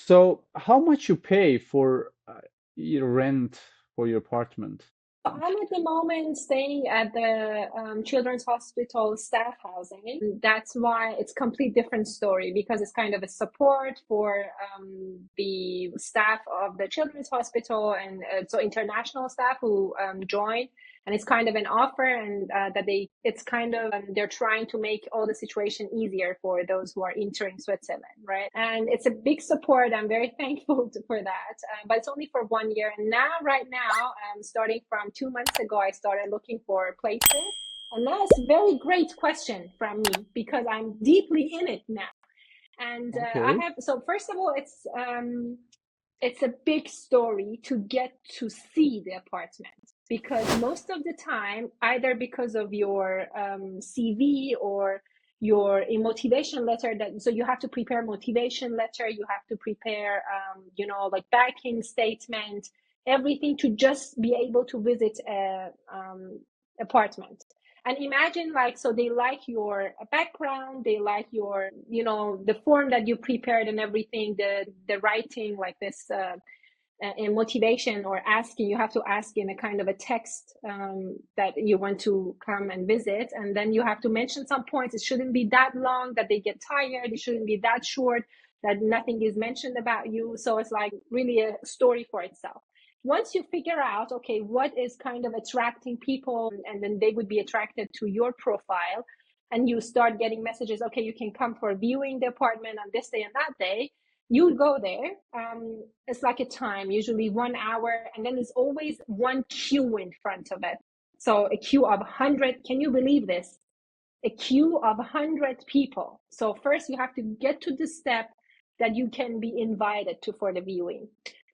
So, how much you pay for your rent for your apartment? I'm at the moment staying at the Children's Hospital staff housing. That's why it's complete different story because it's kind of a support for the staff of the Children's Hospital and so international staff who join. And it's kind of an offer, and that it's kind of they're trying to make all the situation easier for those who are entering Switzerland, right? And it's a big support. I'm very thankful for that. But it's only for 1 year, and now, right now, starting from 2 months ago, I started looking for places, and that's a very great question from me because I'm deeply in it now. And I Okay. have so first of all, it's a big story to get to see the apartment because most of the time, either because of your CV or your motivation letter, that so you have to prepare motivation letter, you have to prepare like banking statement, everything to just be able to visit a apartment. And imagine, like, so they like your background, they like your the form that you prepared and everything, the writing, like this in motivation, or asking, you have to ask in a kind of a text that you want to come and visit, and then you have to mention some points. It shouldn't be that long that they get tired, it shouldn't be that short that nothing is mentioned about you. So it's like really a story for itself. Once you figure out, okay, what is kind of attracting people, and then they would be attracted to your profile, and you start getting messages, okay, you can come for viewing the apartment on this day and that day, you go there. It's like a time, usually 1 hour, and then there's always one queue in front of it. So a queue of 100, can you believe this? A queue of 100 people. So first you have to get to the step that you can be invited to for the viewing.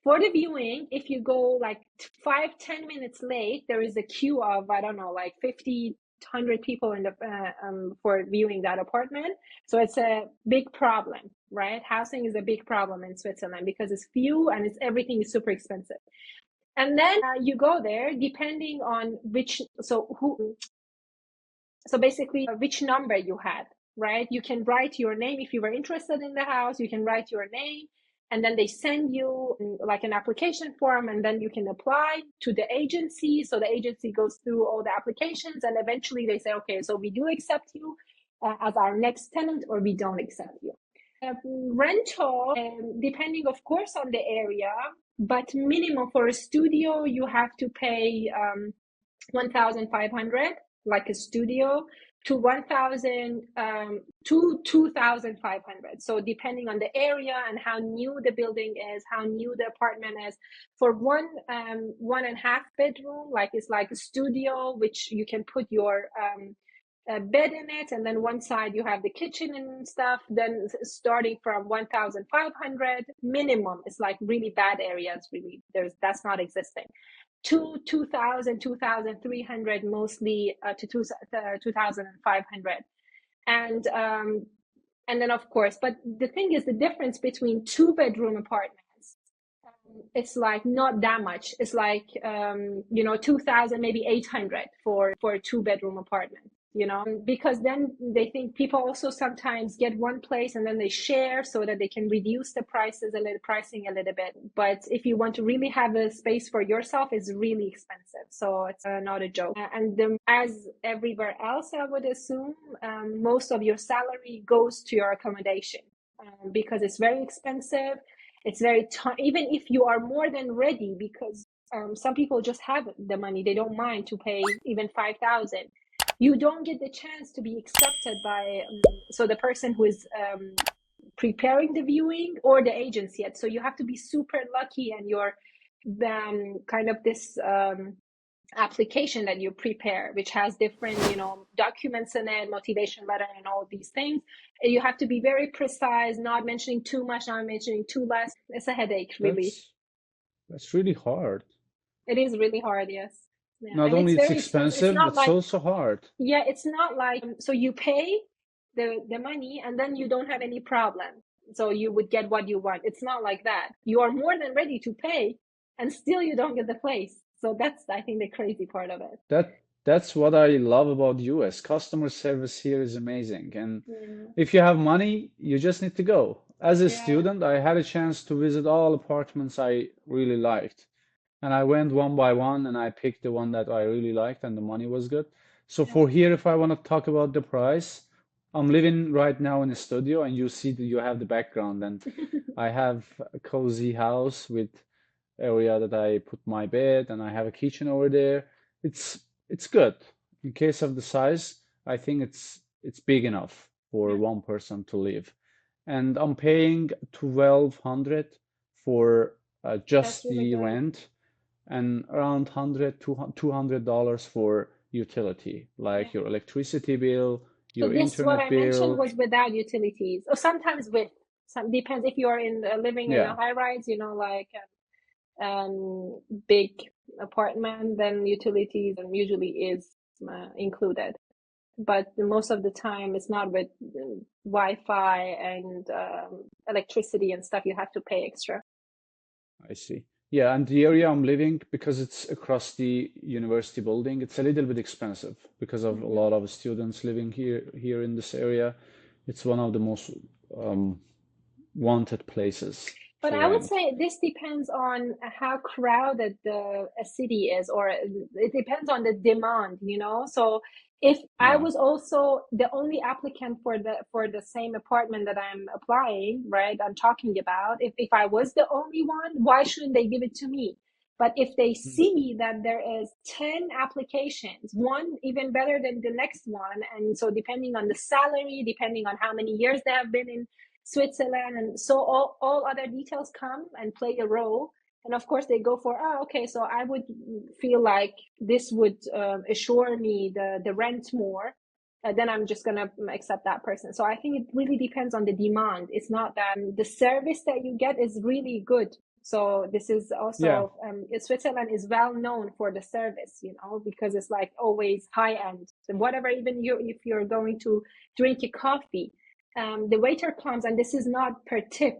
For the viewing, if you go like 5-10 minutes late, there is a queue of, I don't know, like 50, 100 people in the for viewing that apartment. So it's a big problem, right? Housing is a big problem in Switzerland because it's few and it's everything is super expensive. And then you go there depending on which, so basically which number you had, right? You can write your name if you were interested in the house, you can write your name, and then they send you like an application form, and then you can apply to the agency. So the agency goes through all the applications, and eventually they say, okay, so we do accept you as our next tenant, or we don't accept you. Rental, depending of course on the area, but minimum for a studio you have to pay 1,500, like a studio, to 1,000 to 2,500. So depending on the area and how new the building is, how new the apartment is. For one and a half bedroom, like it's like a studio which you can put your a bed in it, and then one side you have the kitchen and stuff, then starting from 1,500 minimum. It's like really bad areas, really that's not existing, to 2,000, 2,300, mostly to 2,500. And then of course, but the thing is, the difference between two-bedroom apartments, it's like not that much. It's like 2,000, maybe 800 for a two-bedroom apartment, because then they think people also sometimes get one place and then they share so that they can reduce the pricing a little bit. But if you want to really have a space for yourself, it's really expensive. So it's not a joke. And as everywhere else, I would assume, most of your salary goes to your accommodation, because it's very expensive. It's very even if you are more than ready, because some people just have the money, they don't mind to pay even 5,000. You don't get the chance to be accepted by so the person who is preparing the viewing or the agents yet. So you have to be super lucky, and your kind of this application that you prepare, which has different documents in it, motivation letter, and all these things. You have to be very precise, not mentioning too much, not mentioning too less. It's a headache, really. That's that's really hard. It is really hard, yes. Yeah, Not and it's only it's very expensive. It's expensive, not it's like, also hard. yeah, it's not like, so you pay the money and then you don't have any problem. So you would get what you want. It's not like that. You are more than ready to pay and still you don't get the place. So that's, I think, the crazy part of it. That's what I love about US. Customer service here is amazing. And Yeah. if you have money, you just need to go. as a Yeah. student, I had a chance to visit all apartments I really liked. And I went one by one and I picked the one that I really liked and the money was good. So for here, if I want to talk about the price, I'm living right now in a studio and you see that you have the background and I have a cozy house with area that I put my bed and I have a kitchen over there. It's good. In case of the size, I think it's big enough for Yeah. one person to live. And I'm paying 1200 for That's just really the good. rent and around 100 to $200 for utility, Yeah. like your electricity bill, So your this, what internet I mentioned, bill. was without utilities, or sometimes with. Some depends if you're in living in a Yeah, high rise, like big apartment, then utilities and usually is included. But most of the time, it's not with Wi-Fi and electricity and stuff. You have to pay extra. I see. Yeah, and the area I'm living, because it's across the university building, it's a little bit expensive because of a Mhm. lot of students living here in this area. It's one of the most um, wanted places But to I would rent. say this depends on how crowded the a city is, or it depends on the demand. So if I Yeah. was also the only applicant for the same apartment that I'm applying, right? I'm talking about, if I was the only one, why shouldn't they give it to me? But if they Hmm. see that there is 10 applications, one even better than the next one, and so depending on the salary, depending on how many years they have been in Switzerland, and so all other details come and play a role. And of course, they go for, oh, okay, so I would feel like this would assure me the rent more. Then I'm just gonna accept that person. So I think it really depends on the demand. It's not that the service that you get is really good. So this is Yeah. also Switzerland is well known for the service, because it's like always high end. And whatever, even you, if you're going to drink a coffee, the waiter comes, and this is not per tip.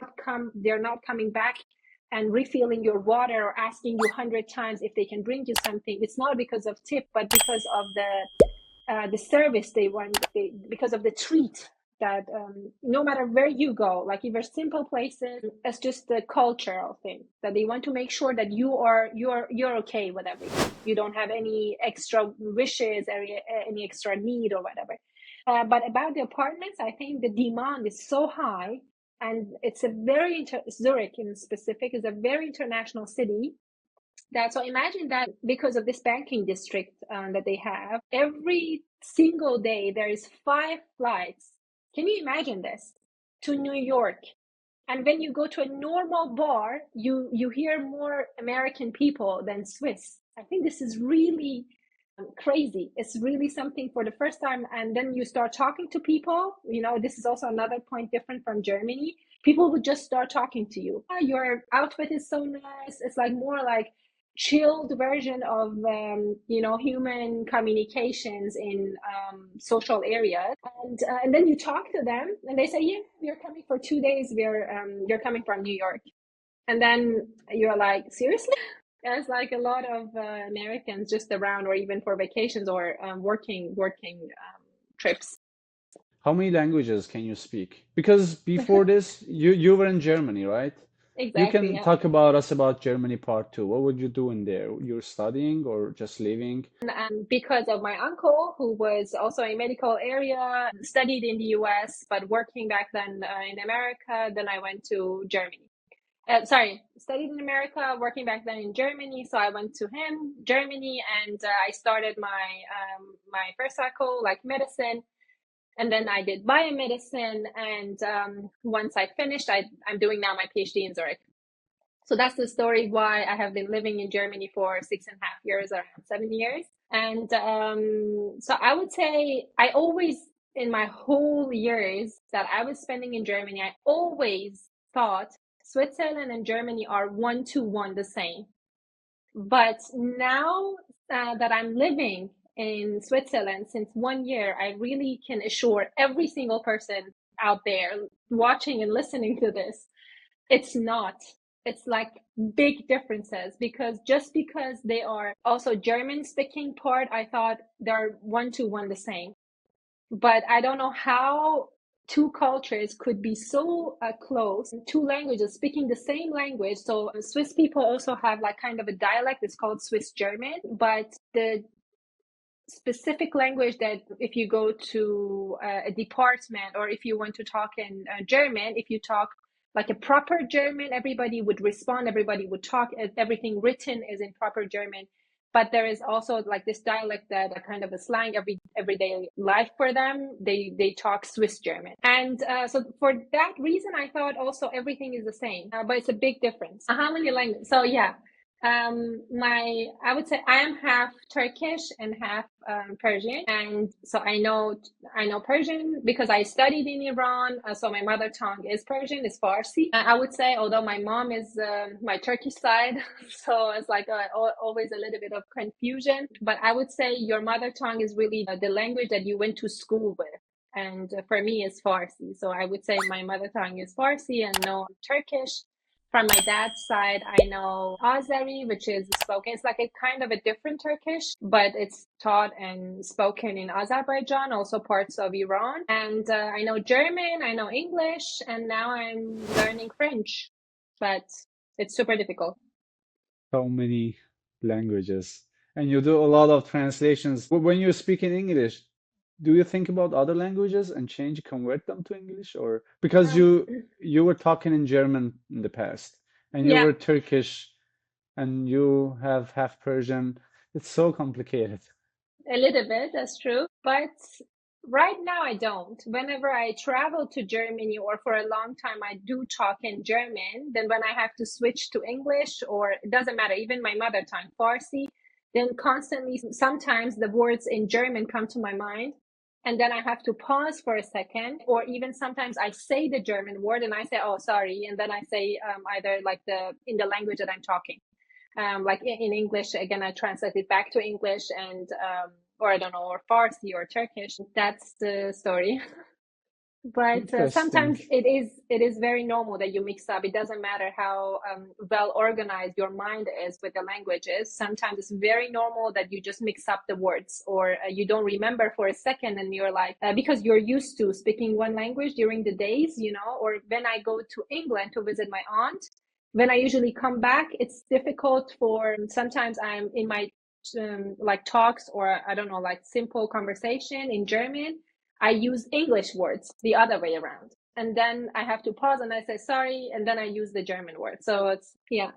They're not coming back and refilling your water or asking you 100 times if they can bring you something. It's not because of tip, but because of the service they want. Because of the treat that no matter where you go, like even simple places, it's just the cultural thing that they want to make sure that you're okay with everything. You don't have any extra wishes or any extra need or whatever. But about the apartments, I think the demand is so high, and it's a Zurich in specific is a very international city. That so imagine that because of this banking district that they have, every single day there is 5 flights. Can you imagine this, to New York? And when you go to a normal bar, you hear more American people than Swiss. I think this is really crazy. It's really something for the first time. And then you start talking to people. This is also another point different from Germany. People would just start talking to you. "Ah, your outfit is so nice." It's like more like chilled version of human communications in social areas. And then you talk to them, and they say, "Yeah, we're coming for 2 days. You're coming from New York." And then you're like, "Seriously?" There's like a lot of Americans just around, or even for vacations or working trips. How many languages can you speak? Because before this, you were in Germany, right? You Exactly, can yeah. talk about us about Germany part two. What would you do in there? You're studying or just living? And because of my uncle, who was also a medical area, studied in the US, but working back then in America, then I went to Germany. Sorry, studied in America, working back then in Germany. So I went to him, Germany, and I started my first cycle, like medicine. And then I did biomedicine. And once I finished, I'm doing now my PhD in Zurich. So that's the story why I have been living in Germany for 6.5 years, around 7 years. And so I would say I always, in my whole years that I was spending in Germany, I always thought Switzerland and Germany are one to one the same. But now that I'm living in Switzerland since 1 year, I really can assure every single person out there watching and listening to this, it's not. It's like big differences, because just because they are also German speaking part, I thought they're one to one the same. But I don't know how two cultures could be so close, two languages speaking the same language. So Swiss people also have like kind of a dialect. It's called Swiss German, but the specific language that if you go to a department or if you want to talk in German, if you talk like a proper German, everybody would respond, everybody would talk, everything written is in proper German. But there is also like this dialect that a kind of a slang everyday life for them. They talk Swiss German, and so for that reason, I thought also everything is the same, but it's a big difference. How many languages? So yeah, I would say I am half Turkish and half Persian, and so I know Persian because I studied in Iran. So my mother tongue is Persian, is Farsi. I would say, although my mom is my Turkish side, so it's like always a little bit of confusion. But I would say your mother tongue is really the language that you went to school with. And for me, it's Farsi. So I would say my mother tongue is Farsi and no Turkish. From my dad's side, I know Azeri, which is spoken. It's like a kind of a different Turkish, but it's taught and spoken in Azerbaijan, also parts of Iran. And I know German, I know English, and now I'm learning French, but it's super difficult. So many languages. And you do a lot of translations. When you speak in English, do you think about other languages and change, convert them to English? Or because Um, you were talking in German in the past, and you yeah, were Turkish, and you have half Persian. It's so complicated. a little bit, that's true. But right now, I don't. Whenever I travel to Germany or for a long time, I do talk in German. Then when I have to switch to English, or it doesn't matter, even my mother tongue, Farsi, then constantly, sometimes the words in German come to my mind. And then I have to pause for a second, or even sometimes I say the German word and I say, "Oh, sorry," and then I say either like the in the language that I'm talking like in English again. I translate it back to English and or I don't know, or Farsi or Turkish. That's the story. But Interesting. sometimes it is very normal that you mix up. It doesn't matter how well organized your mind is with the languages. Sometimes it's very normal that you just mix up the words, or you don't remember for a second, and you're like because you're used to speaking one language during the days, or when I go to England to visit my aunt, when I usually come back, it's difficult for sometimes I'm in my like talks, or I don't know, like simple conversation in German. I use English words the other way around. And then I have to pause and I say sorry, and then I use the German word. So it's, yeah.